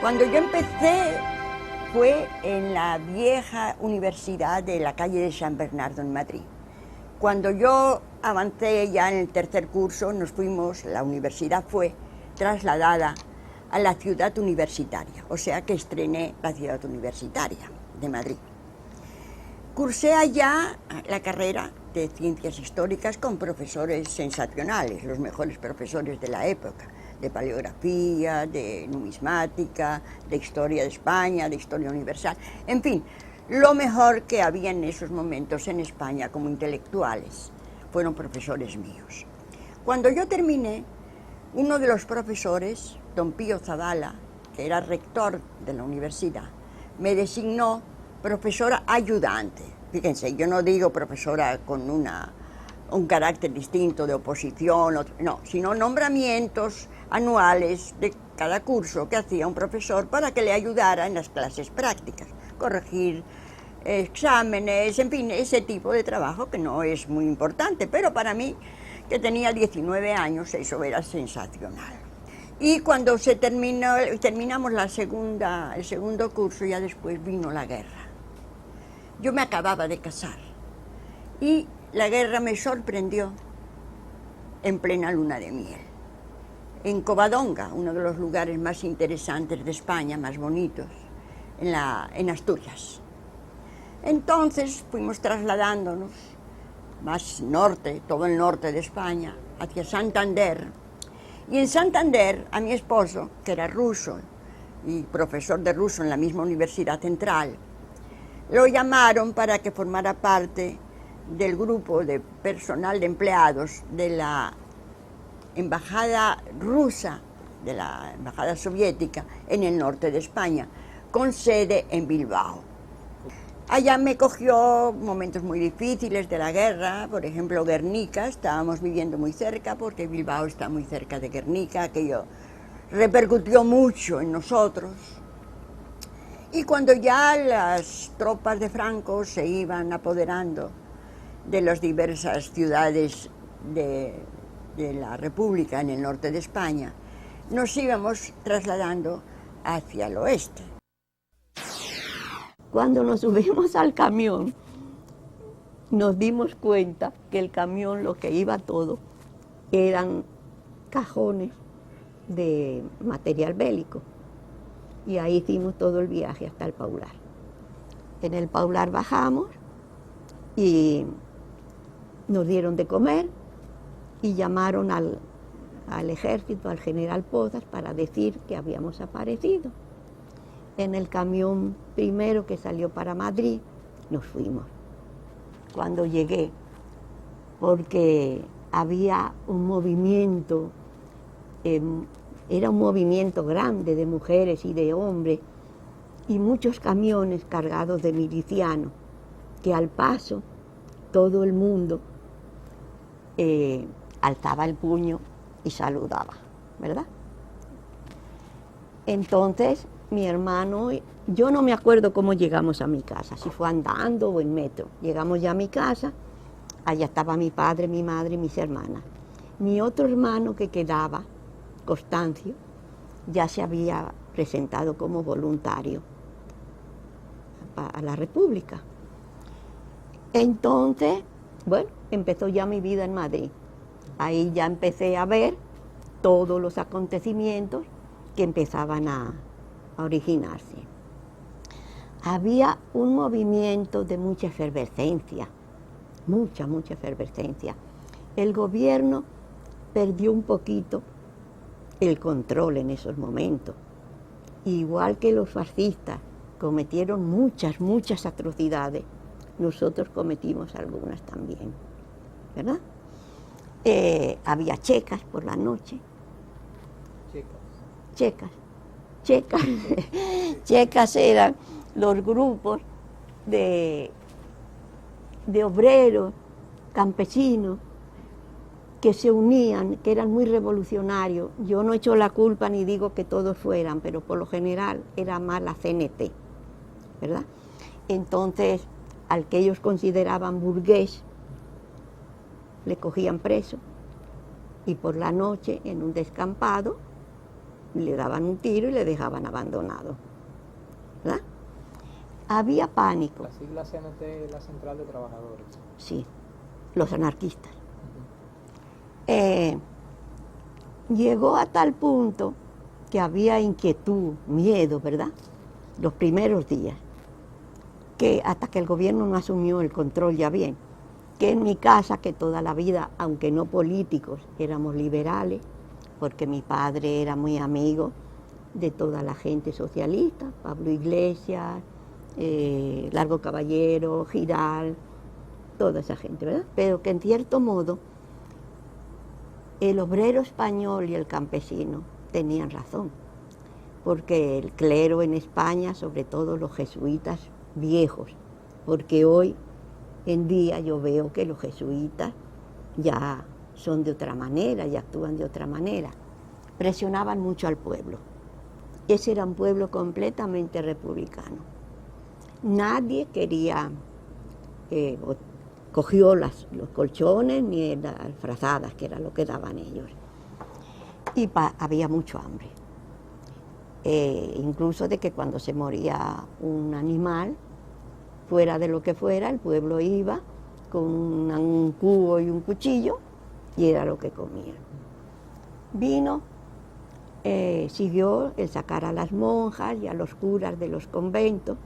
Cuando yo empecé fue en la vieja universidad de la calle de San Bernardo en Madrid. Cuando yo avancé ya en el tercer curso, la universidad fue trasladada a la ciudad universitaria, o sea que estrené la ciudad universitaria de Madrid. Cursé allá la carrera de Ciencias Históricas con profesores sensacionales, los mejores profesores de la época, de paleografía, de numismática, de historia de España, de historia universal, en fin, lo mejor que había en esos momentos en España como intelectuales fueron profesores míos. Cuando yo terminé, uno de los profesores, don Pío Zavala, que era rector de la universidad, me designó profesora ayudante. Fíjense, yo no digo profesora con un carácter distinto de oposición, no, sino nombramientos anuales de cada curso que hacía un profesor para que le ayudara en las clases prácticas, corregir exámenes, en fin, ese tipo de trabajo que no es muy importante, pero para mí, que tenía 19 años, eso era sensacional. Y cuando terminamos el segundo curso, ya después vino la guerra. Yo me acababa de casar y la guerra me sorprendió en plena luna de miel. En Covadonga, uno de los lugares más interesantes de España, más bonitos, en Asturias. Entonces fuimos trasladándonos más norte, todo el norte de España, hacia Santander. Y en Santander, a mi esposo, que era ruso y profesor de ruso en la misma Universidad Central, lo llamaron para que formara parte del grupo de personal de empleados de la embajada rusa, de la embajada soviética en el norte de España, con sede en Bilbao. Allá me cogió momentos muy difíciles de la guerra, por ejemplo Guernica, estábamos viviendo muy cerca porque Bilbao está muy cerca de Guernica, aquello repercutió mucho en nosotros. Y cuando ya las tropas de Franco se iban apoderando de las diversas ciudades de la República en el norte de España, nos íbamos trasladando hacia el oeste. Cuando nos subimos al camión, nos dimos cuenta que el camión, lo que iba todo, eran cajones de material bélico. Y ahí hicimos todo el viaje hasta el Paular. En el Paular bajamos y nos dieron de comer y llamaron al ejército, al general Pozas, para decir que habíamos aparecido. En el camión primero que salió para Madrid, nos fuimos. Cuando llegué, porque había un movimiento, era un movimiento grande de mujeres y de hombres, y muchos camiones cargados de milicianos, que al paso todo el mundo alzaba el puño y saludaba, ¿verdad? Entonces, mi hermano, yo no me acuerdo cómo llegamos a mi casa, si fue andando o en metro. Llegamos ya a mi casa, allá estaba mi padre, mi madre y mis hermanas. Mi otro hermano que quedaba, Constancio, ya se había presentado como voluntario a la República. Entonces, bueno, empezó ya mi vida en Madrid. Ahí ya empecé a ver todos los acontecimientos que empezaban a originarse. Había un movimiento de mucha efervescencia, mucha efervescencia. El gobierno perdió un poquito el control en esos momentos. Igual que los fascistas cometieron muchas atrocidades, nosotros cometimos algunas también, ¿verdad? Había checas por la noche. Checas eran los grupos de obreros, campesinos, que se unían, que eran muy revolucionarios. Yo no echo la culpa ni digo que todos fueran, pero por lo general era más la CNT, ¿verdad? Entonces, al que ellos consideraban burgués, le cogían preso y por la noche en un descampado le daban un tiro y le dejaban abandonado, ¿verdad? Había pánico. La sigla CNT es la Central de Trabajadores. Sí, los anarquistas. Llegó a tal punto que había inquietud, miedo, ¿verdad? Los primeros días, que hasta que el gobierno no asumió el control ya bien, que en mi casa, que toda la vida, aunque no políticos, éramos liberales, porque mi padre era muy amigo de toda la gente socialista, Pablo Iglesias, Largo Caballero, Giral, toda esa gente, ¿verdad? Pero que en cierto modo el obrero español y el campesino tenían razón, porque el clero en España, sobre todo los jesuitas viejos, porque hoy en día yo veo que los jesuitas ya son de otra manera, ya actúan de otra manera, presionaban mucho al pueblo. Ese era un pueblo completamente republicano. Nadie quería, cogió los colchones ni las frazadas, que era lo que daban ellos. Y había mucho hambre. Incluso de que cuando se moría un animal, fuera de lo que fuera, el pueblo iba con un cubo y un cuchillo y era lo que comían. Vino, siguió el sacar a las monjas y a los curas de los conventos,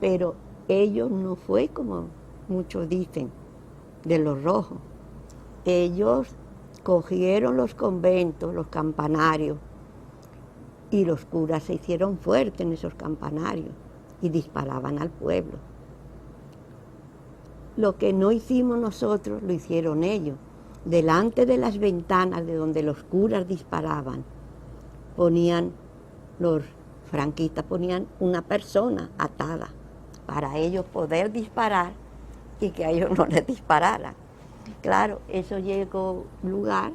pero ellos no fue como muchos dicen, de los rojos. Ellos cogieron los conventos, los campanarios, y los curas se hicieron fuertes en esos campanarios y disparaban al pueblo. Lo que no hicimos nosotros lo hicieron ellos. Delante de las ventanas de donde los curas disparaban, los franquistas ponían una persona atada para ellos poder disparar y que a ellos no les dispararan. Claro, eso llegó a un lugar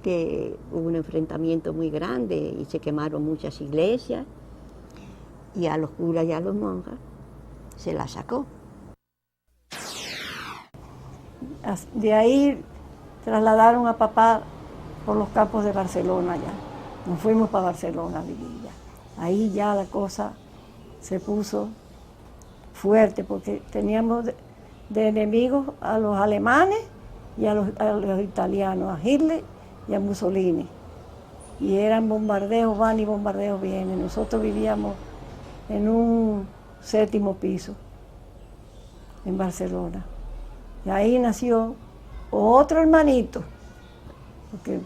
que hubo un enfrentamiento muy grande y se quemaron muchas iglesias y a los curas y a los monjas se las sacó. De ahí trasladaron a papá por los campos de Barcelona ya. Nos fuimos para Barcelona a vivir ya. Ahí ya la cosa se puso fuerte porque teníamos de enemigos a los alemanes y a los italianos, a Hitler y a Mussolini. Y eran bombardeos van y bombardeos vienen. Nosotros vivíamos en un 7º piso en Barcelona. Y ahí nació otro hermanito, porque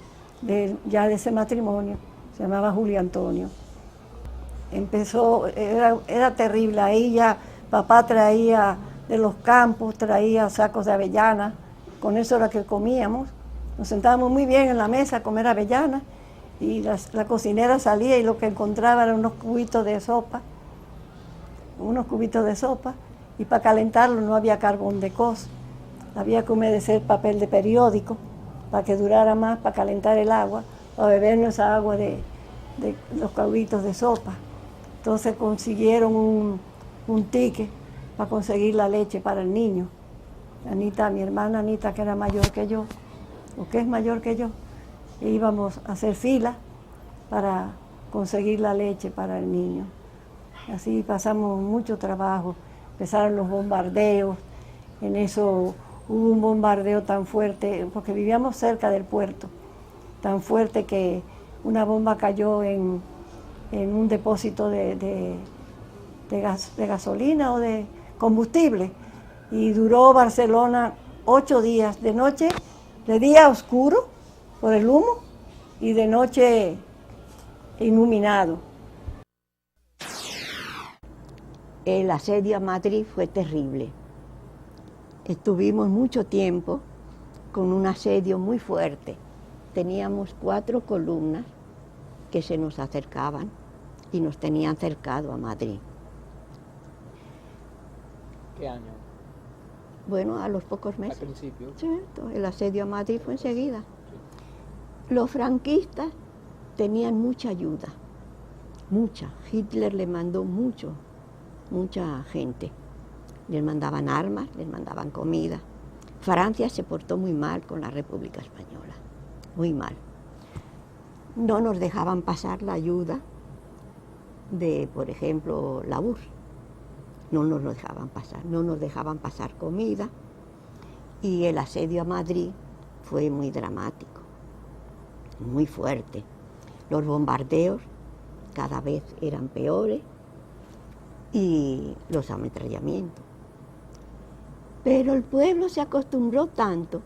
ya de ese matrimonio, se llamaba Julio Antonio. Empezó, era terrible, ahí ya papá traía de los campos, traía sacos de avellanas, con eso era que comíamos. Nos sentábamos muy bien en la mesa a comer avellanas y la cocinera salía y lo que encontraba eran unos cubitos de sopa, y para calentarlo no había carbón de cos. Había que humedecer papel de periódico para que durara más, para calentar el agua, para bebernos esa agua de los cubitos de sopa. Entonces consiguieron un ticket para conseguir la leche para el niño. Anita, mi hermana Anita, que era mayor que yo, o que es mayor que yo, e íbamos a hacer fila para conseguir la leche para el niño. Así pasamos mucho trabajo. Empezaron los bombardeos, en eso hubo un bombardeo tan fuerte, porque vivíamos cerca del puerto, tan fuerte que una bomba cayó en un depósito de gasolina o de combustible, y duró Barcelona 8 días, de noche, de día oscuro por el humo y de noche iluminado. El asedio a Madrid fue terrible. Estuvimos mucho tiempo con un asedio muy fuerte. Teníamos 4 columnas que se nos acercaban y nos tenían cercado a Madrid. ¿Qué año? Bueno, a los pocos meses. Al principio. Cierto, el asedio a Madrid fue enseguida. Los franquistas tenían mucha ayuda, mucha. Hitler le mandó mucha gente. Les mandaban armas, les mandaban comida. Francia se portó muy mal con la República Española, muy mal. no nos dejaban pasar la ayuda de, por ejemplo, la URSS. No nos lo dejaban pasar, no nos dejaban pasar comida, y el asedio a Madrid fue muy dramático, muy fuerte. Los bombardeos cada vez eran peores y los ametrallamientos. Pero el pueblo se acostumbró tanto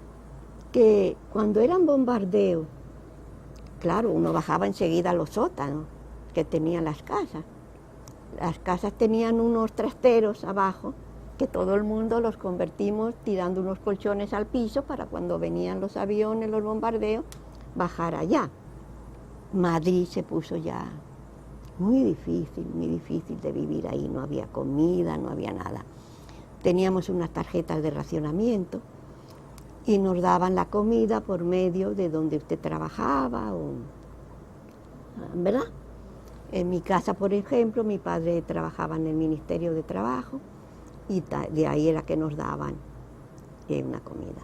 que cuando eran bombardeos, claro, uno bajaba enseguida a los sótanos que tenían las casas. Las casas tenían unos trasteros abajo que todo el mundo los convertimos tirando unos colchones al piso para cuando venían los aviones, los bombardeos, bajar allá. Madrid se puso ya muy difícil de vivir ahí. No había comida, no había nada. Teníamos unas tarjetas de racionamiento y nos daban la comida por medio de donde usted trabajaba, ¿verdad? En mi casa, por ejemplo, mi padre trabajaba en el Ministerio de Trabajo y de ahí era que nos daban una comida.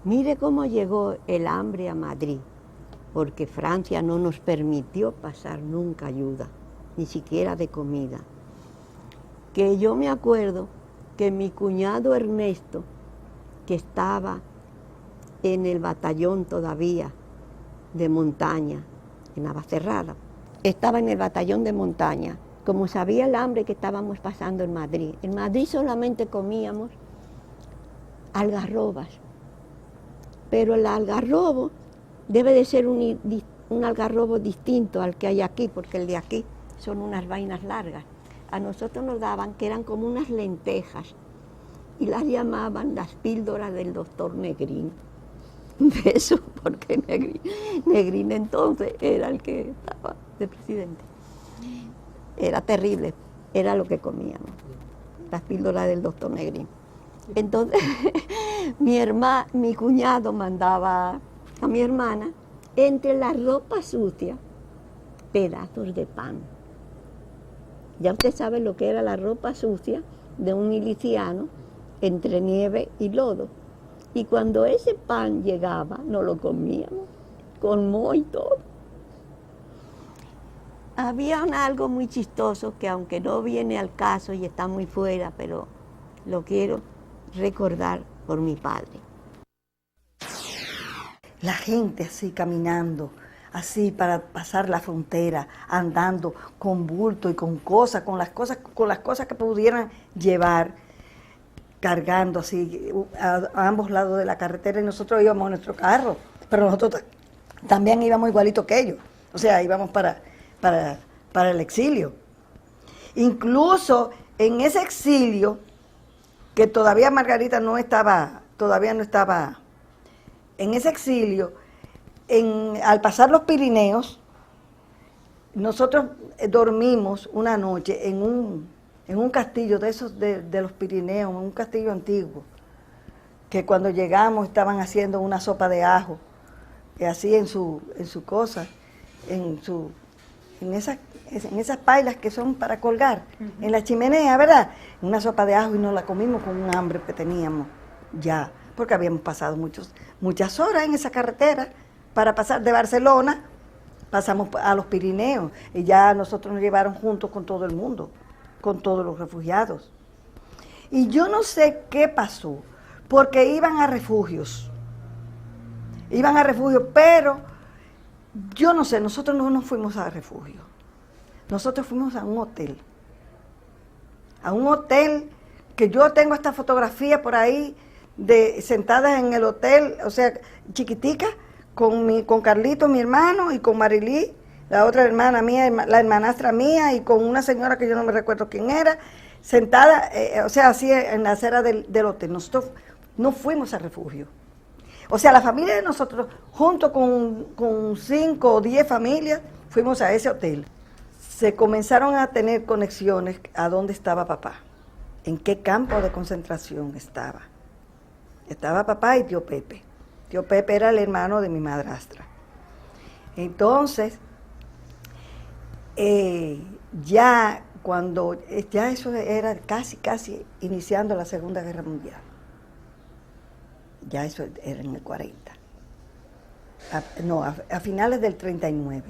Mire cómo llegó el hambre a Madrid, porque Francia no nos permitió pasar nunca ayuda, ni siquiera de comida. Que yo me acuerdo que mi cuñado Ernesto, que estaba en el batallón todavía de montaña, en Navacerrada, estaba en el batallón de montaña, como sabía el hambre que estábamos pasando en Madrid. En Madrid solamente comíamos algarrobas, pero el algarrobo debe de ser un algarrobo distinto al que hay aquí, porque el de aquí son unas vainas largas. A nosotros nos daban que eran como unas lentejas y las llamaban las píldoras del doctor Negrín. De eso, porque Negrín entonces era el que estaba de presidente. Era terrible, era lo que comíamos, las píldoras del doctor Negrín. Entonces, mi cuñado mandaba a mi hermana, entre la ropa sucia, pedazos de pan. Ya usted sabe lo que era la ropa sucia de un miliciano entre nieve y lodo. Y cuando ese pan llegaba, nos lo comíamos, con moho y todo. Había algo muy chistoso que aunque no viene al caso y está muy fuera, pero lo quiero recordar por mi padre. La gente así caminando, así para pasar la frontera, andando con bulto y con cosas, con las cosas que pudieran llevar, cargando así a ambos lados de la carretera, y nosotros íbamos en nuestro carro, pero nosotros también íbamos igualito que ellos, o sea, íbamos para el exilio. Incluso en ese exilio, que todavía Margarita todavía no estaba en ese exilio, al pasar los Pirineos, nosotros dormimos una noche en un castillo de esos de los Pirineos, un castillo antiguo, que cuando llegamos estaban haciendo una sopa de ajo, así en su cosa, en esas pailas que son para colgar, en la chimenea, ¿verdad? Una sopa de ajo, y nos la comimos con un hambre que teníamos ya, porque habíamos pasado muchas horas en esa carretera para pasar de Barcelona, pasamos a los Pirineos, y ya nosotros nos llevaron juntos con todo el mundo, con todos los refugiados. Y yo no sé qué pasó, porque iban a refugios, pero yo no sé, nosotros no nos fuimos a refugio, nosotros fuimos a un hotel que yo tengo esta fotografía por ahí, sentadas en el hotel, o sea, chiquitica, con Carlito, mi hermano, y con Marilí, la otra hermana mía, la hermanastra mía, y con una señora que yo no me recuerdo quién era, sentada, o sea, así en la acera del hotel. Nosotros no fuimos a refugio. O sea, la familia de nosotros, junto con 5 o 10 familias, fuimos a ese hotel. Se comenzaron a tener conexiones a dónde estaba papá, en qué campo de concentración estaba. Estaba papá y tío Pepe. Tío Pepe era el hermano de mi madrastra. Entonces, ya eso era casi iniciando la Segunda Guerra Mundial. Ya eso era en el 40. A finales del 39.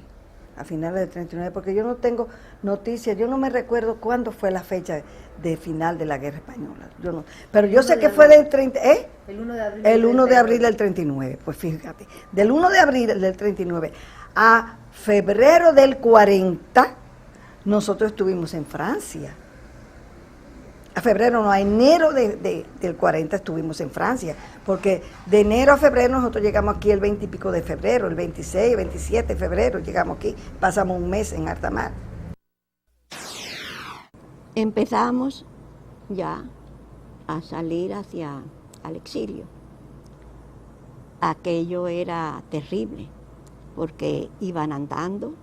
A finales del 39, porque yo no tengo noticias, yo no me recuerdo cuándo fue la fecha de final de la Guerra Española. Yo no, pero yo sé que fue del 30, El 1 de abril. El 1 de abril del 39, pues fíjate, del 1 de abril del 39 a febrero del 40, nosotros estuvimos en Francia. A febrero, no, a enero del 40 estuvimos en Francia, porque de enero a febrero nosotros llegamos aquí el 20 y pico de febrero, el 26, 27 de febrero llegamos aquí, pasamos un mes en alta mar. Empezamos ya a salir hacia el exilio. Aquello era terrible, porque iban andando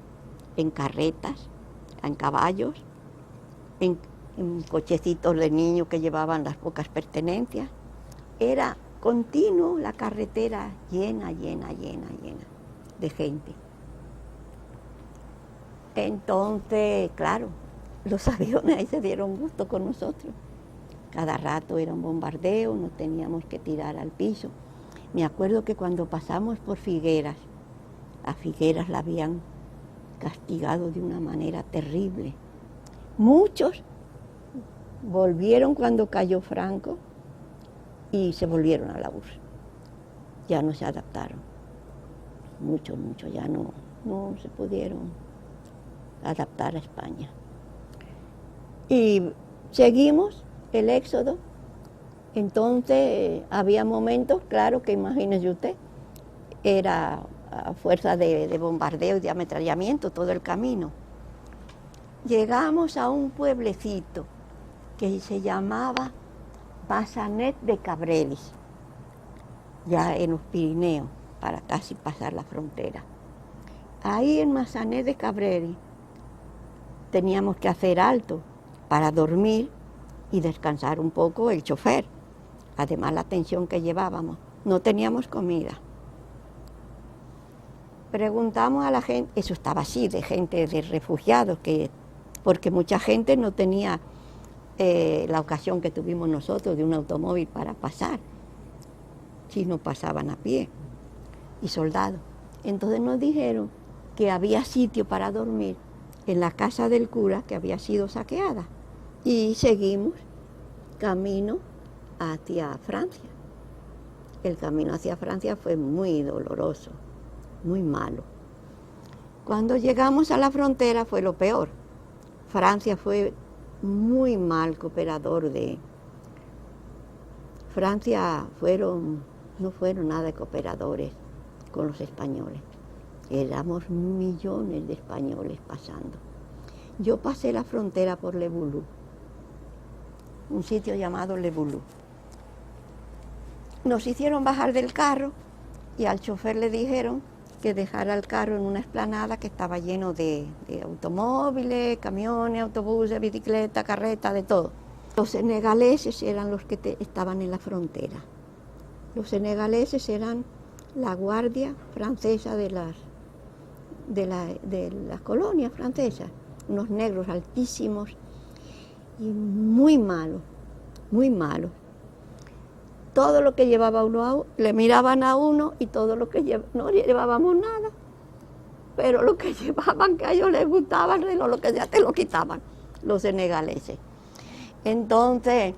en carretas, en caballos, en cochecitos de niños que llevaban las pocas pertenencias. Era continuo la carretera llena de gente. Entonces, claro, los aviones ahí se dieron gusto con nosotros. Cada rato era un bombardeo, nos teníamos que tirar al piso. Me acuerdo que cuando pasamos por Figueras, a Figueras la habían castigado de una manera terrible. Muchos volvieron cuando cayó Franco y se volvieron a la URSS. Ya no se adaptaron. Muchos ya no se pudieron adaptar a España. Y seguimos el éxodo. Entonces había momentos, claro, que imagínese usted, era a fuerza de bombardeo y de ametrallamiento todo el camino. Llegamos a un pueblecito que se llamaba Massanet de Cabrelis, ya en los Pirineos, para casi pasar la frontera. Ahí en Massanet de Cabrelis teníamos que hacer alto para dormir y descansar un poco el chofer. Además la tensión que llevábamos, no teníamos comida. Preguntamos a la gente, eso estaba así, de gente, de refugiados, porque mucha gente no tenía la ocasión que tuvimos nosotros de un automóvil para pasar, si no pasaban a pie, y soldados. Entonces nos dijeron que había sitio para dormir en la casa del cura que había sido saqueada, y seguimos camino hacia Francia. El camino hacia Francia fue muy doloroso, muy malo. Cuando llegamos a la frontera fue lo peor. Francia fue muy mal cooperador Francia no fueron nada de cooperadores con los españoles. Éramos millones de españoles pasando. Yo pasé la frontera por Le Boulou, un sitio llamado Le Boulou. Nos hicieron bajar del carro y al chofer le dijeron que dejara el carro en una explanada que estaba lleno de automóviles, camiones, autobuses, bicicletas, carretas, de todo. Los senegaleses eran los que estaban en la frontera. Los senegaleses eran la guardia francesa de las colonias francesas, unos negros altísimos y muy malos, muy malos. Todo lo que llevaba uno le miraban a uno y todo lo que no llevábamos nada, pero lo que llevaban que a ellos les gustaba el reloj, lo que ya te lo quitaban, los senegaleses. Entonces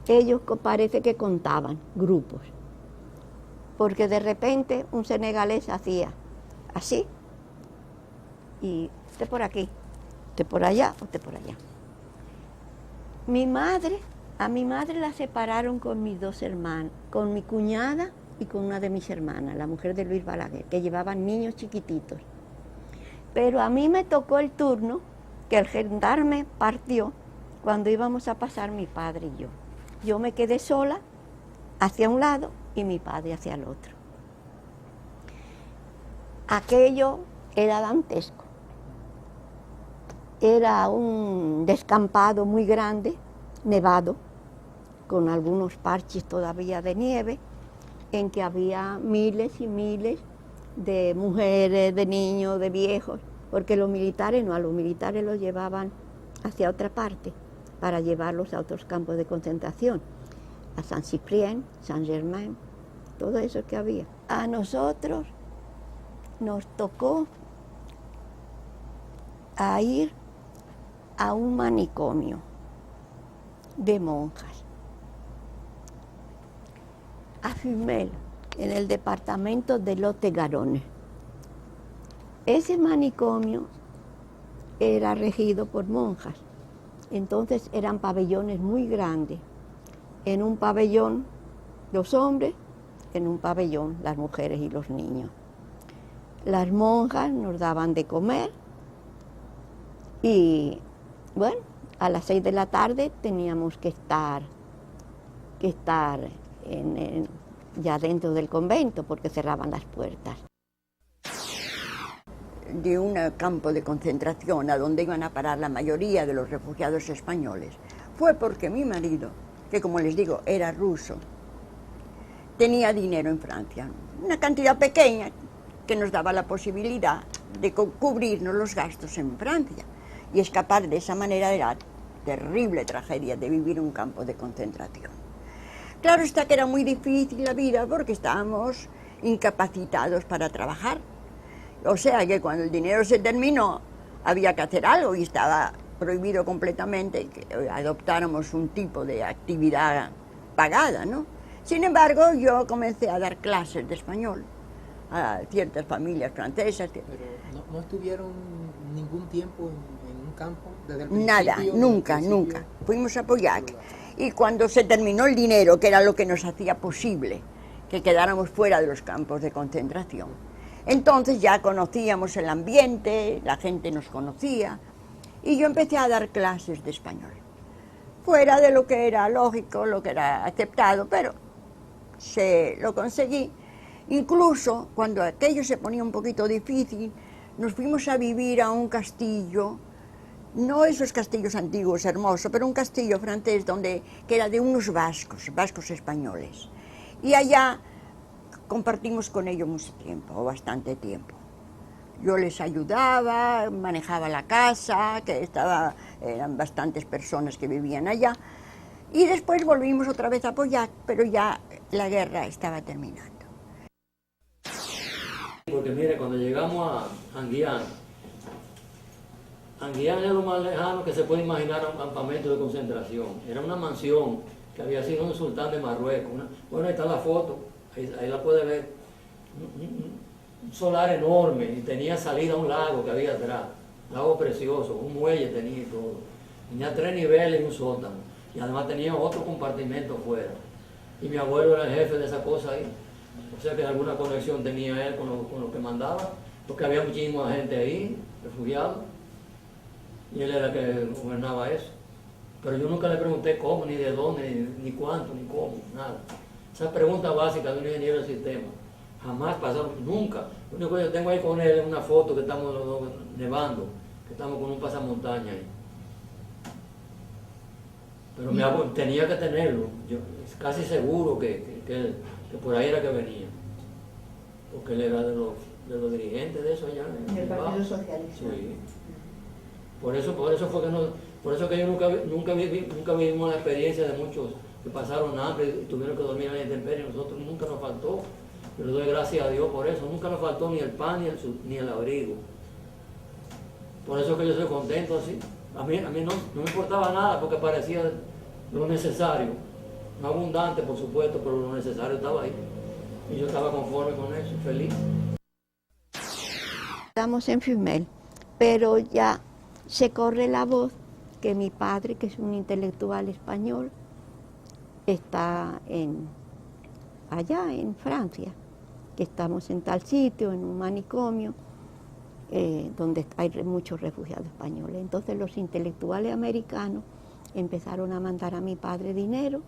ellos parece que contaban grupos, porque de repente un senegalés hacía así, y usted por aquí, usted por allá, usted por allá. A mi madre la separaron con mis dos hermanas, con mi cuñada y con una de mis hermanas, la mujer de Luis Balaguer, que llevaban niños chiquititos. Pero a mí me tocó el turno que el gendarme partió cuando íbamos a pasar mi padre y yo. Yo me quedé sola hacia un lado y mi padre hacia el otro. Aquello era dantesco. Era un descampado muy grande, nevado, con algunos parches todavía de nieve, en que había miles y miles de mujeres, de niños, de viejos, porque los militares no, a los militares los llevaban hacia otra parte, para llevarlos a otros campos de concentración, a Saint-Cyprien, Saint-Germain, todo eso que había. A nosotros nos tocó a ir a un manicomio de monjas, a Fumel, en el departamento de Lot-et-Garonne. Ese manicomio era regido por monjas, entonces eran pabellones muy grandes. En un pabellón los hombres, en un pabellón las mujeres y los niños. Las monjas nos daban de comer y, bueno, a las 6 de la tarde teníamos que estar ya dentro del convento porque cerraban las puertas. De un campo de concentración a donde iban a parar la mayoría de los refugiados españoles fue porque mi marido, que como les digo era ruso, tenía dinero en Francia, una cantidad pequeña que nos daba la posibilidad de cubrirnos los gastos en Francia y escapar de esa manera de la terrible tragedia de vivir en un campo de concentración. Claro está que era muy difícil la vida porque estábamos incapacitados para trabajar. O sea que cuando el dinero se terminó había que hacer algo y estaba prohibido completamente que adoptáramos un tipo de actividad pagada, ¿no? Sin embargo, yo comencé a dar clases de español a ciertas familias francesas. Pero no estuvieron ningún tiempo en un campo desde el principio. Nada, nunca. Fuimos a Pauillac. Y cuando se terminó el dinero, que era lo que nos hacía posible que quedáramos fuera de los campos de concentración, entonces ya conocíamos el ambiente, la gente nos conocía, y yo empecé a dar clases de español. Fuera de lo que era lógico, lo que era aceptado, pero lo conseguí. Incluso cuando aquello se ponía un poquito difícil, nos fuimos a vivir a un castillo, no esos castillos antiguos hermosos, pero un castillo francés que era de unos vascos españoles. Y allá compartimos con ellos mucho tiempo, o bastante tiempo. Yo les ayudaba, manejaba la casa, eran bastantes personas que vivían allá. Y después volvimos otra vez a Pauillac, pero ya la guerra estaba terminando. Porque mire, cuando llegamos a Anguián es lo más lejano que se puede imaginar a un campamento de concentración. Era una mansión que había sido un sultán de Marruecos. Bueno, ahí está la foto, ahí la puede ver. Un solar enorme y tenía salida a un lago que había atrás. Lago precioso, un muelle tenía y todo. Tenía 3 niveles y un sótano. Y además tenía otro compartimento fuera. Y mi abuelo era el jefe de esa cosa ahí. O sea que alguna conexión tenía él con lo que mandaba, porque había muchísima gente ahí, refugiados. Y él era el que gobernaba eso. Pero yo nunca le pregunté cómo, ni de dónde, ni cuánto, ni cómo, nada. Esa pregunta básica de un ingeniero del sistema. Jamás pasaron, nunca. Lo único que yo tengo ahí con él es una foto que estamos los dos nevando, que estamos con un pasamontaña ahí. Pero mi abuelo tenía que tenerlo, yo casi seguro que por ahí era que venía. Porque él era de los dirigentes de eso allá. En el Partido Socialista. Sí. Por eso fue que por eso que yo nunca vivimos la experiencia de muchos que pasaron hambre y tuvieron que dormir en la intemperie. Nosotros nunca nos faltó. Yo le doy gracias a Dios por eso. Nunca nos faltó ni el pan ni el abrigo. Por eso que yo soy contento así. A mí no me importaba nada porque parecía lo necesario. No abundante, por supuesto, pero lo necesario estaba ahí. Y yo estaba conforme con eso, feliz. Estamos en Fumel, pero ya se corre la voz que mi padre, que es un intelectual español, está allá en Francia, que estamos en tal sitio, en un manicomio, donde hay muchos refugiados españoles. Entonces los intelectuales americanos empezaron a mandar a mi padre dinero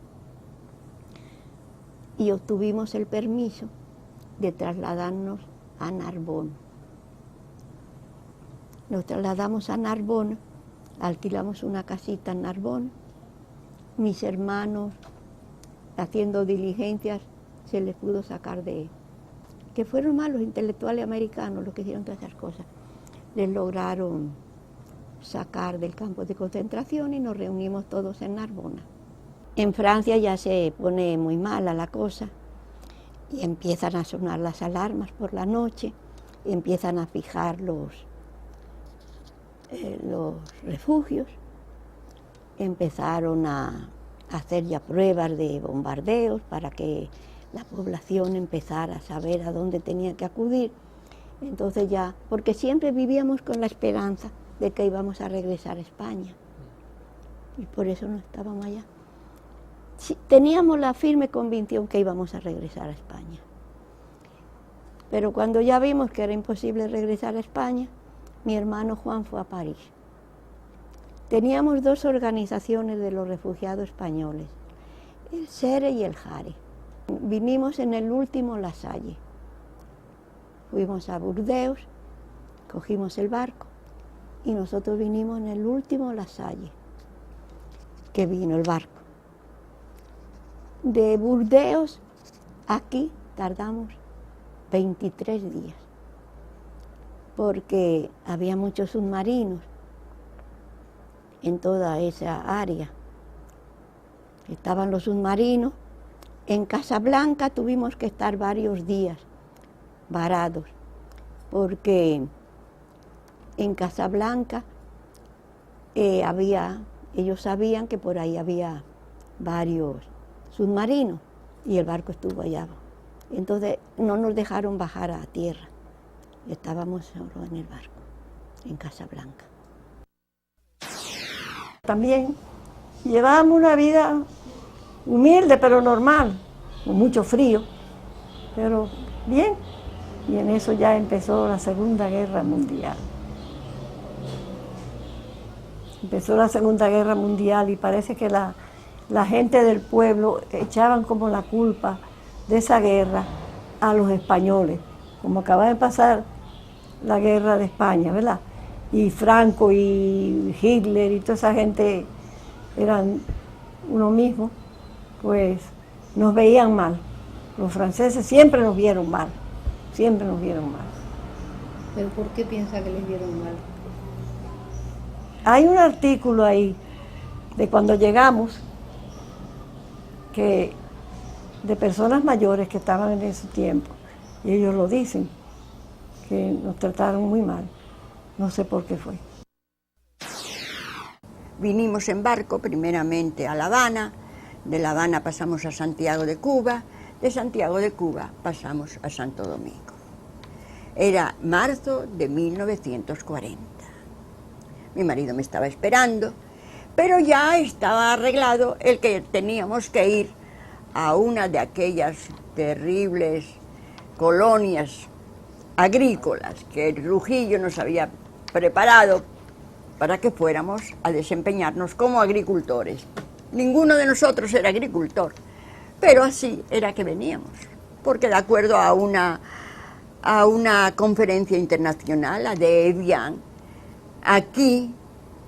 y obtuvimos el permiso de trasladarnos a Narbonne. Nos trasladamos a Narbonne, alquilamos una casita en Narbonne. Mis hermanos, haciendo diligencias, se les pudo sacar que fueron más los intelectuales americanos los que hicieron todas esas cosas. Les lograron sacar del campo de concentración y nos reunimos todos en Narbona. En Francia ya se pone muy mala la cosa y empiezan a sonar las alarmas por la noche empiezan a fijar los refugios, empezaron a hacer ya pruebas de bombardeos para que la población empezara a saber a dónde tenía que acudir. Entonces ya, porque siempre vivíamos con la esperanza de que íbamos a regresar a España, y por eso no estábamos allá. Sí, teníamos la firme convicción que íbamos a regresar a España. Pero cuando ya vimos que era imposible regresar a España, mi hermano Juan fue a París. Teníamos dos organizaciones de los refugiados españoles, el SERE y el JARE. Vinimos en el último La Salle. Fuimos a Burdeos, cogimos el barco y nosotros vinimos en el último La Salle, que vino el barco. De Burdeos aquí tardamos 23 días, porque había muchos submarinos en toda esa área. Estaban los submarinos. En Casablanca tuvimos que estar varios días varados, porque en Casablanca ellos sabían que por ahí había varios submarinos y el barco estuvo allá. Entonces no nos dejaron bajar a tierra, estábamos solo en el barco, en Casablanca. También llevábamos una vida humilde pero normal, con mucho frío, pero bien. Y en eso ya empezó la Segunda Guerra Mundial. Empezó la Segunda Guerra Mundial y parece que la gente del pueblo echaban como la culpa de esa guerra a los españoles, como acaba de pasar la guerra de España, ¿verdad? Y Franco y Hitler y toda esa gente eran uno mismo, pues nos veían mal. Los franceses siempre nos vieron mal, siempre nos vieron mal. ¿Pero por qué piensa que les vieron mal? Hay un artículo ahí de cuando llegamos, que de personas mayores que estaban en ese tiempo, y ellos lo dicen, que nos trataron muy mal. No sé por qué fue. Vinimos en barco primeramente a La Habana, de La Habana pasamos a Santiago de Cuba, de Santiago de Cuba pasamos a Santo Domingo. Era marzo de 1940. Mi marido me estaba esperando, pero ya estaba arreglado el que teníamos que ir a una de aquellas terribles colonias agrícolas que el Trujillo nos había preparado para que fuéramos a desempeñarnos como agricultores. Ninguno de nosotros era agricultor, pero así era que veníamos, porque de acuerdo a una conferencia internacional, la de Evian, aquí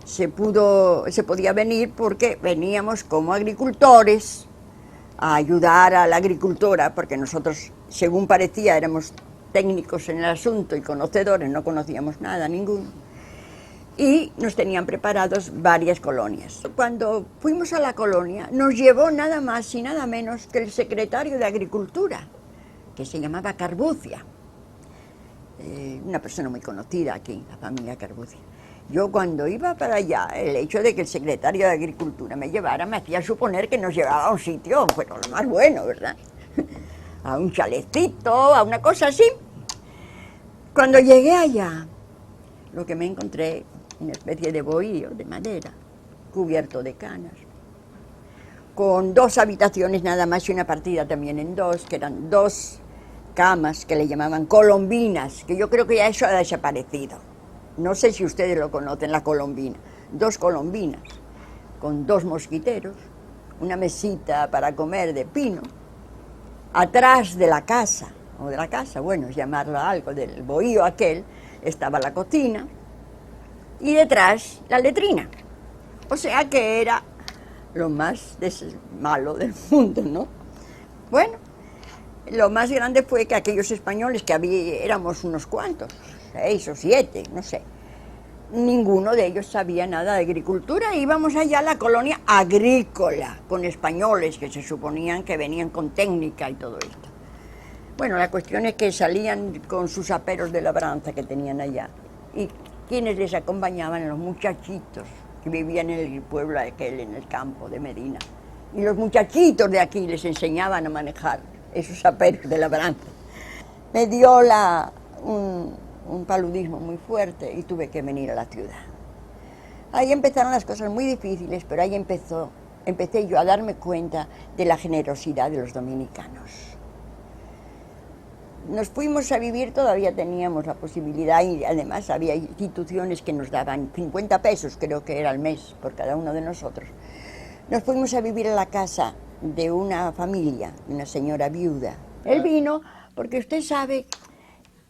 se podía venir porque veníamos como agricultores a ayudar a la agricultora, porque nosotros, según parecía, éramos técnicos en el asunto y conocedores, no conocíamos nada, ninguno. Y nos tenían preparados varias colonias. Cuando fuimos a la colonia, nos llevó nada más y nada menos que el secretario de Agricultura, que se llamaba Carbucia, una persona muy conocida aquí, la familia Carbucia. Yo cuando iba para allá, el hecho de que el secretario de Agricultura me llevara me hacía suponer que nos llevaba a un sitio, pero lo más bueno, ¿verdad? A un chalecito, a una cosa así. Cuando llegué allá, lo que me encontré, una especie de bohío de madera, cubierto de canas, con 2 habitaciones nada más y una partida también en 2, que eran 2 camas que le llamaban colombinas, que yo creo que ya eso ha desaparecido. No sé si ustedes lo conocen, la colombina. 2 colombinas, con 2 mosquiteros, una mesita para comer de pino. Atrás de la casa, bueno, llamarla algo, del bohío aquel, estaba la cocina y detrás la letrina. O sea que era lo más malo del mundo, ¿no? Bueno, lo más grande fue que aquellos españoles que éramos unos cuantos, 6 o 7, no sé, ninguno de ellos sabía nada de agricultura. Íbamos allá a la colonia agrícola, con españoles que se suponían que venían con técnica y todo esto. Bueno, la cuestión es que salían con sus aperos de labranza que tenían allá. Y quienes les acompañaban, los muchachitos que vivían en el pueblo aquel, en el campo de Medina. Y los muchachitos de aquí les enseñaban a manejar esos aperos de labranza. Me dio un paludismo muy fuerte y tuve que venir a la ciudad. Ahí empezaron las cosas muy difíciles, pero ahí empecé yo a darme cuenta de la generosidad de los dominicanos. Nos fuimos a vivir, todavía teníamos la posibilidad y además había instituciones que nos daban 50 pesos, creo que era al mes, por cada uno de nosotros. Nos fuimos a vivir a la casa de una familia, una señora viuda. Él vino porque usted sabe,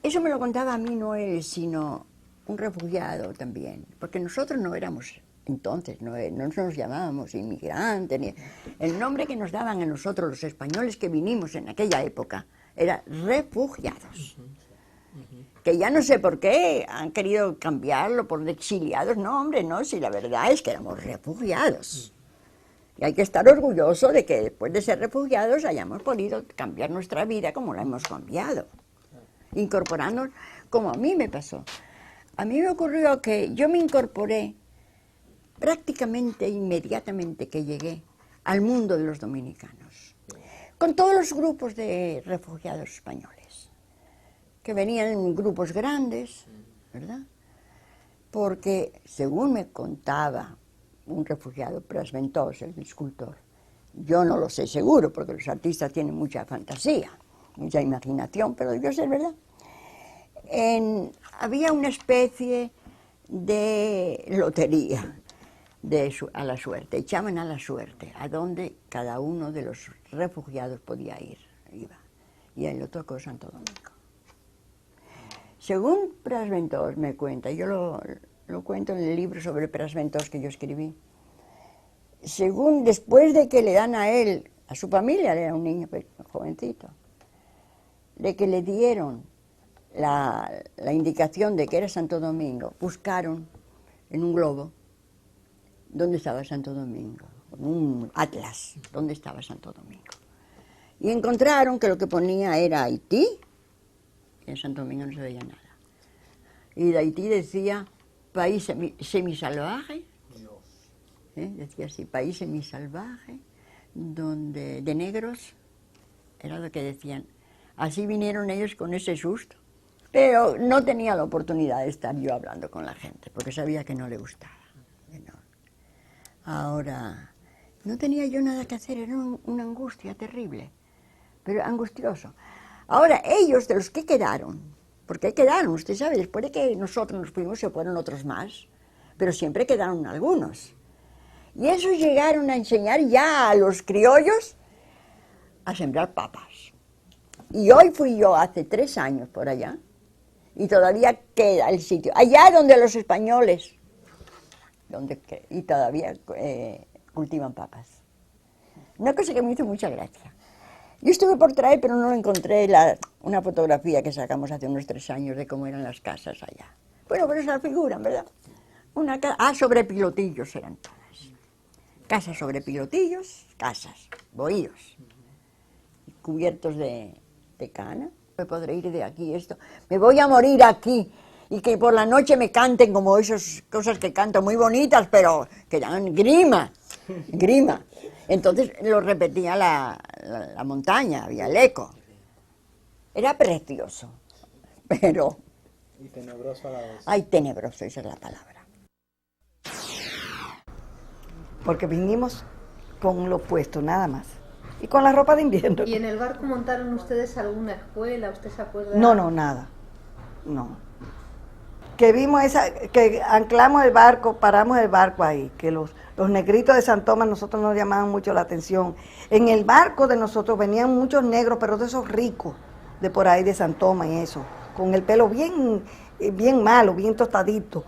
eso me lo contaba a mí no él, sino un refugiado también, porque nosotros no éramos entonces, no nos llamábamos inmigrantes, ni el nombre que nos daban a nosotros los españoles que vinimos en aquella época era refugiados, que ya no sé por qué han querido cambiarlo por exiliados. No, hombre, no, si la verdad es que éramos refugiados. Y hay que estar orgulloso de que después de ser refugiados hayamos podido cambiar nuestra vida como la hemos cambiado, incorporándonos como a mí me pasó. A mí me ocurrió que yo me incorporé prácticamente inmediatamente que llegué al mundo de los dominicanos, con todos los grupos de refugiados españoles, que venían en grupos grandes, ¿verdad? Porque, según me contaba un refugiado, Prasventós, el escultor, yo no lo sé seguro, porque los artistas tienen mucha fantasía, mucha imaginación, pero yo sé, ¿verdad? Había una especie de lotería a la suerte, echaban a la suerte, a donde cada uno de los refugiados podía ir, iba, y a él lo tocó Santo Domingo. Según Prasventós me cuenta, yo lo cuento en el libro sobre Prasventós que yo escribí, según después de que le dan a él, a su familia, era un niño jovencito, de que le dieron la indicación de que era Santo Domingo, buscaron en un globo dónde estaba Santo Domingo, en un atlas, dónde estaba Santo Domingo. Y encontraron que lo que ponía era Haití, y en Santo Domingo no se veía nada. Y de Haití decía país semisalvaje, decía así, país semisalvaje, donde de negros, era lo que decían. Así vinieron ellos con ese susto. Pero no tenía la oportunidad de estar yo hablando con la gente, porque sabía que no le gustaba. No. Ahora, no tenía yo nada que hacer, era una angustia terrible, pero angustioso. Ahora, ellos, de los que quedaron, porque quedaron, usted sabe, después de que nosotros nos fuimos se fueron otros más, pero siempre quedaron algunos. Y esos llegaron a enseñar ya a los criollos a sembrar papas. Y hoy fui yo hace 3 años por allá, y todavía queda el sitio, allá donde los españoles, y todavía cultivan papas. Una cosa que me hizo mucha gracia. Yo estuve por traer, pero no encontré una fotografía que sacamos hace unos 3 años de cómo eran las casas allá. Bueno, pero se figuran, ¿verdad? Sobre pilotillos eran todas. Casas sobre pilotillos, casas, bohíos, cubiertos de cana. Me podré ir de aquí, me voy a morir aquí, y que por la noche me canten como esas cosas que canto muy bonitas, pero que dan grima. Entonces lo repetía la montaña, había el eco. Era precioso, pero... Y tenebroso a la vez. Ay, tenebroso, esa es la palabra. Porque vinimos con lo puesto, nada más. Y con la ropa de invierno. ¿Y en el barco montaron ustedes alguna escuela? ¿Usted se acuerda? No, nada. No. Que vimos que anclamos el barco, paramos el barco ahí, que los negritos de San Tomás nosotros nos llamaban mucho la atención. En el barco de nosotros venían muchos negros, pero de esos ricos, de por ahí de San Tomás y eso, con el pelo bien malo, bien tostadito.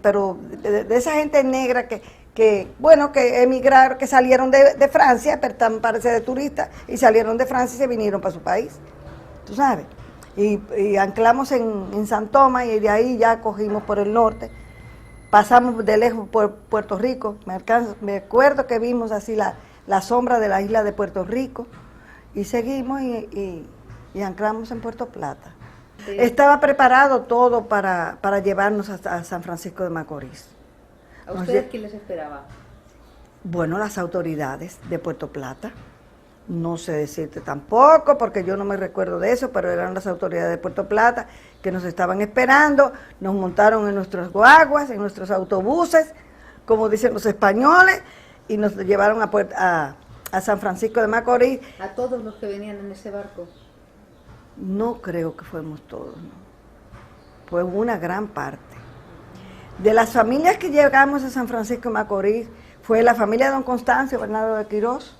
Pero de esa gente negra que emigraron, que salieron de Francia, pero parece de turistas, y salieron de Francia y se vinieron para su país, tú sabes. Y anclamos en San Tomás y de ahí ya cogimos por el norte, pasamos de lejos por Puerto Rico, me acuerdo que vimos así la sombra de la isla de Puerto Rico, y seguimos y y anclamos en Puerto Plata. Estaba preparado todo para llevarnos a San Francisco de Macorís. ¿A ustedes quién les esperaba? Bueno, las autoridades de Puerto Plata. No sé decirte tampoco, porque yo no me recuerdo de eso, pero eran las autoridades de Puerto Plata que nos estaban esperando, nos montaron en nuestros guaguas, en nuestros autobuses, como dicen los españoles, y nos llevaron a San Francisco de Macorís. ¿A todos los que venían en ese barco? No creo que fuimos todos, no. Fue una gran parte. De las familias que llegamos a San Francisco de Macorís, fue la familia de don Constancio Bernardo de Quirós,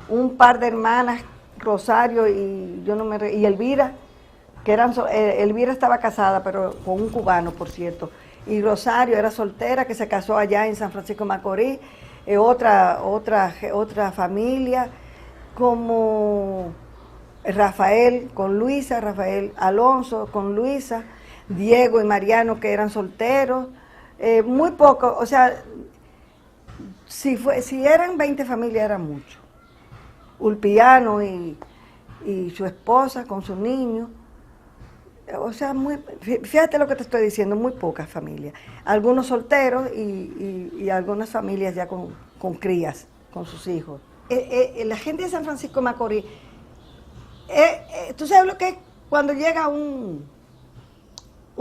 un par de hermanas, Rosario y Elvira, que Elvira estaba casada, pero con un cubano, por cierto, y Rosario era soltera, que se casó allá en San Francisco de Macorís, otra familia, como Rafael con Luisa, Rafael Alonso con Luisa, Diego y Mariano, que eran solteros, muy poco, o sea, si eran 20 familias era mucho. Ulpiano y su esposa con su niño, o sea, fíjate lo que te estoy diciendo, muy pocas familias, algunos solteros y algunas familias ya con crías, con sus hijos. La gente de San Francisco de Macorís, ¿tú sabes lo que es cuando llega un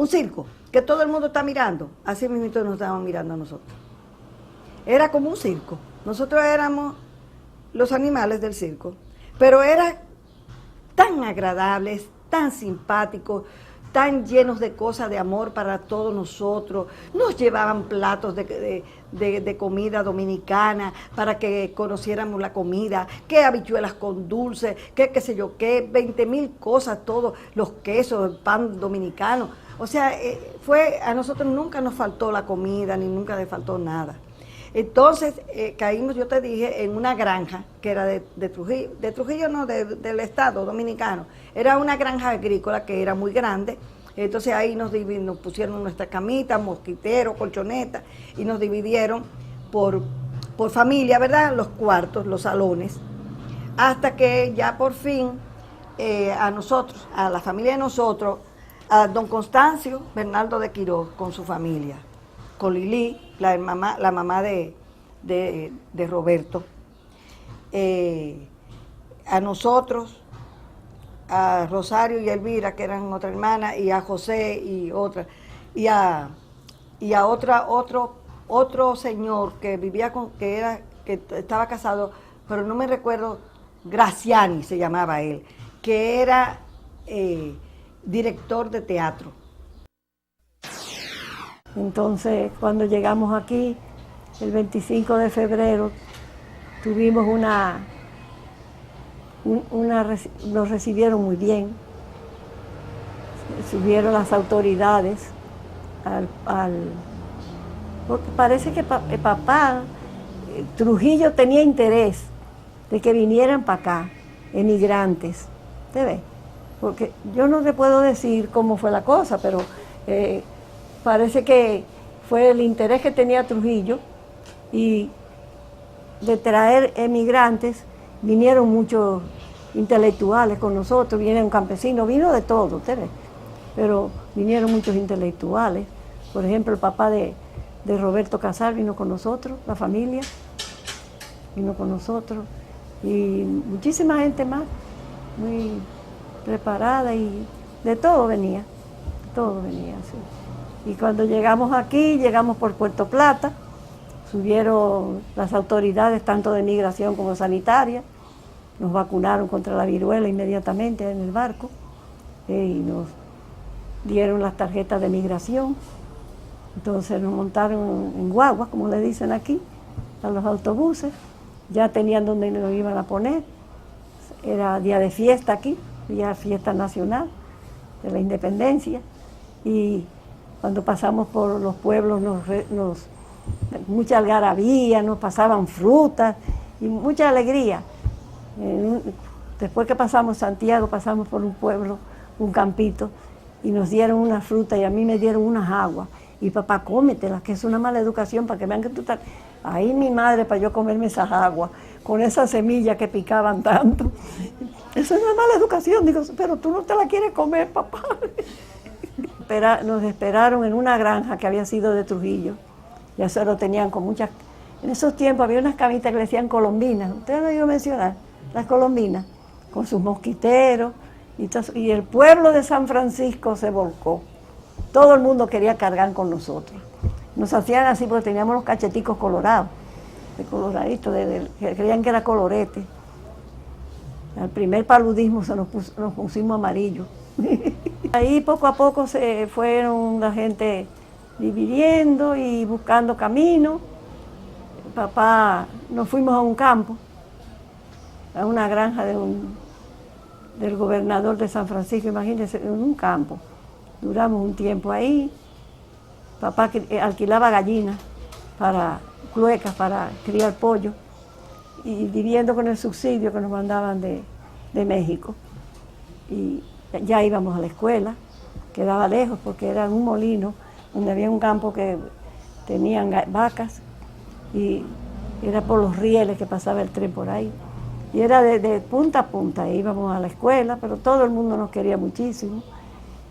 circo, que todo el mundo está mirando? Así mismo nos estaban mirando a nosotros. Era como un circo, nosotros éramos los animales del circo, pero eran tan agradables, tan simpáticos, tan llenos de cosas de amor para todos nosotros. Nos llevaban platos de comida dominicana para que conociéramos la comida, que habichuelas con dulce, que qué sé yo qué, 20,000 cosas, todos los quesos, el pan dominicano. O sea, a nosotros nunca nos faltó la comida, ni nunca le faltó nada. Entonces caímos, yo te dije, en una granja que era de Trujillo no, del Estado Dominicano. Era una granja agrícola que era muy grande. Entonces ahí nos pusieron nuestra camita, mosquitero, colchoneta, y nos dividieron por familia, ¿verdad? Los cuartos, los salones, hasta que ya por fin a nosotros, a la familia de nosotros, a don Constancio Bernardo de Quirós con su familia, con Lili, la mamá de Roberto, a nosotros, a Rosario y Elvira, que eran otra hermana, y a José y otra, y a otro señor que vivía que estaba casado, pero no me recuerdo, Graciani se llamaba él, que era director de teatro. Entonces, cuando llegamos aquí, el 25 de febrero, tuvimos nos recibieron muy bien. Subieron las autoridades porque parece que papá, Trujillo tenía interés de que vinieran para acá, emigrantes, ¿te ves? Porque yo no te puedo decir cómo fue la cosa, pero parece que fue el interés que tenía Trujillo, y de traer emigrantes vinieron muchos intelectuales con nosotros, vinieron campesinos, vino de todo, ustedes, pero vinieron muchos intelectuales. Por ejemplo, el papá de Roberto Casal vino con nosotros, la familia vino con nosotros, y muchísima gente más, muy preparada, y de todo venía, sí. Y cuando llegamos aquí, llegamos por Puerto Plata, subieron las autoridades tanto de migración como sanitaria, nos vacunaron contra la viruela inmediatamente en el barco, y nos dieron las tarjetas de migración. Entonces nos montaron en guaguas, como le dicen aquí, a los autobuses, ya tenían donde nos iban a poner. Era día de fiesta aquí, día fiesta nacional de la independencia, y cuando pasamos por los pueblos mucha algarabía, nos pasaban frutas y mucha alegría. Después que pasamos Santiago, pasamos por un pueblo, un campito, y nos dieron una fruta, y a mí me dieron unas aguas. Y papá, cómetelas, que es una mala educación, para que vean que tú estás... Ahí mi madre, para yo comerme esas aguas, con esas semillas que picaban tanto. Eso es una mala educación. Digo, pero tú no te la quieres comer, papá. Nos esperaron en una granja que había sido de Trujillo. Ya se lo tenían con muchas... En esos tiempos había unas camitas que le decían colombinas. Ustedes lo han oído mencionar, las colombinas, con sus mosquiteros. Y el pueblo de San Francisco se volcó. Todo el mundo quería cargar con nosotros. Nos hacían así porque teníamos los cacheticos colorados, de coloradito, que creían que era colorete. Al primer paludismo nos pusimos amarillos. Ahí poco a poco se fueron la gente dividiendo y buscando camino. Papá, nos fuimos a un campo, a una granja del gobernador de San Francisco, imagínense, en un campo. Duramos un tiempo ahí. Papá alquilaba gallinas cluecas para criar pollo y viviendo con el subsidio que nos mandaban de México. Y ya íbamos a la escuela, quedaba lejos porque era en un molino donde había un campo que tenían vacas y era por los rieles que pasaba el tren por ahí. Y era de punta a punta, íbamos a la escuela, pero todo el mundo nos quería muchísimo.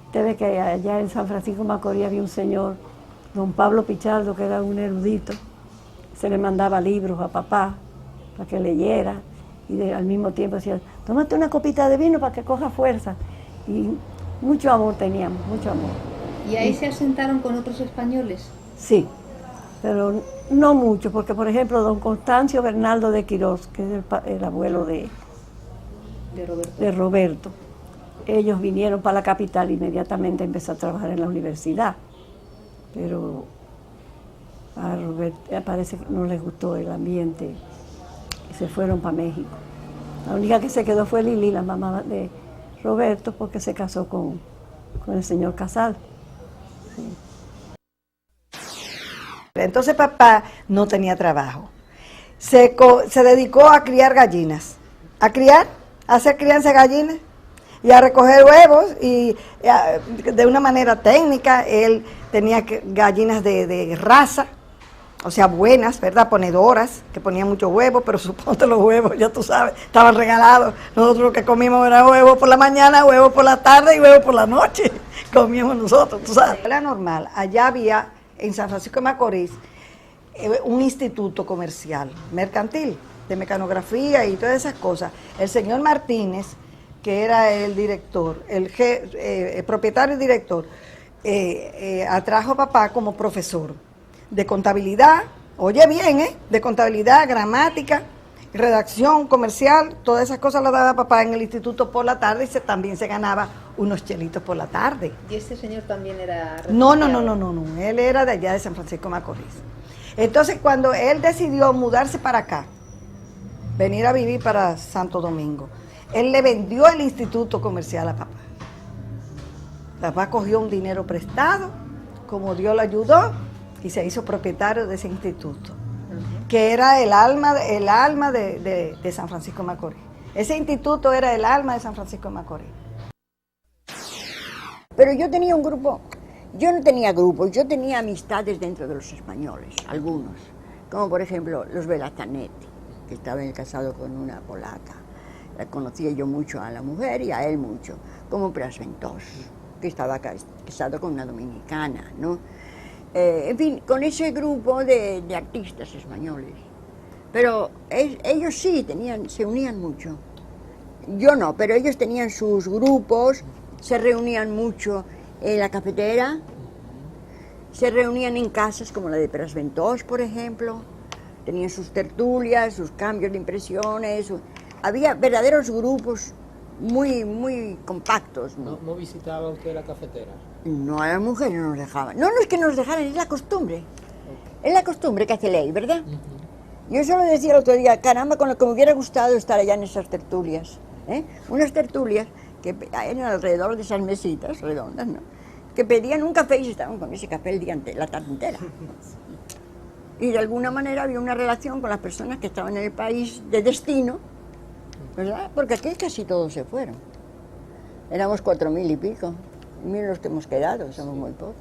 Usted ve que allá en San Francisco de Macorís había un señor, don Pablo Pichardo, que era un erudito. Se le mandaba libros a papá para que leyera y al mismo tiempo decía, tómate una copita de vino para que coja fuerza. Y mucho amor teníamos, mucho amor. ¿Y ahí se asentaron con otros españoles? Sí, pero no mucho, porque por ejemplo don Constancio Bernaldo de Quirós, que es el abuelo de Roberto, ellos vinieron para la capital, inmediatamente empezó a trabajar en la universidad, pero a Roberto parece que no les gustó el ambiente y se fueron para México. La única que se quedó fue Lili, la mamá de Roberto, porque se casó con el señor Casal. Sí. Entonces papá no tenía trabajo. Se dedicó a criar gallinas, a hacer crianza de gallinas y a recoger huevos y de una manera técnica. Él tenía gallinas de raza, o sea, buenas, ¿verdad? Ponedoras, que ponían muchos huevos, pero suponte los huevos, ya tú sabes, estaban regalados. Nosotros lo que comíamos era huevos por la mañana, huevos por la tarde y huevos por la noche. Comíamos nosotros, tú sabes. Era normal, allá había en San Francisco de Macorís un instituto comercial, mercantil, de mecanografía y todas esas cosas. El señor Martínez, que era el director, el propietario y director, atrajo a papá como profesor de contabilidad, oye bien, de contabilidad, gramática, redacción comercial, todas esas cosas las daba papá en el instituto por la tarde y también se ganaba unos chelitos por la tarde. ¿Y este señor también era No, él era de allá de San Francisco de Macorís. Entonces cuando él decidió mudarse para acá, venir a vivir para Santo Domingo, él le vendió el instituto comercial a papá. Papá cogió un dinero prestado, como Dios lo ayudó, y se hizo propietario de ese instituto, que era el alma de San Francisco de Macorís. Ese instituto era el alma de San Francisco de Macorís. Pero yo tenía un grupo, yo no tenía grupos, yo tenía amistades dentro de los españoles, algunos, como por ejemplo los Belazanetti, que estaban casados con una polaca. La conocía yo mucho a la mujer y a él mucho, como Prasventos, que estaba casado con una dominicana, ¿no? En fin, con ese grupo de artistas españoles. Pero ellos sí se unían mucho. Yo no, pero ellos tenían sus grupos, se reunían mucho en la cafetera, se reunían en casas como la de Prasventos, por ejemplo, tenían sus tertulias, sus cambios de impresiones, había verdaderos grupos muy, muy compactos. ¿No visitaba usted la cafetera? No, a las mujeres no nos dejaban. No es que nos dejaran, es la costumbre. Okay. Es la costumbre que hace ley, ¿verdad? Yo solo decía el otro día, caramba, con lo que me hubiera gustado estar allá en esas tertulias. Unas tertulias que eran alrededor de esas mesitas redondas, ¿no? Que pedían un café y se estaban con ese café la tarde entera. Y de alguna manera había una relación con las personas que estaban en el país de destino, ¿verdad? Porque aquí casi todos se fueron. Éramos 4.000 y pico. Miren los que hemos quedado, somos muy pocos.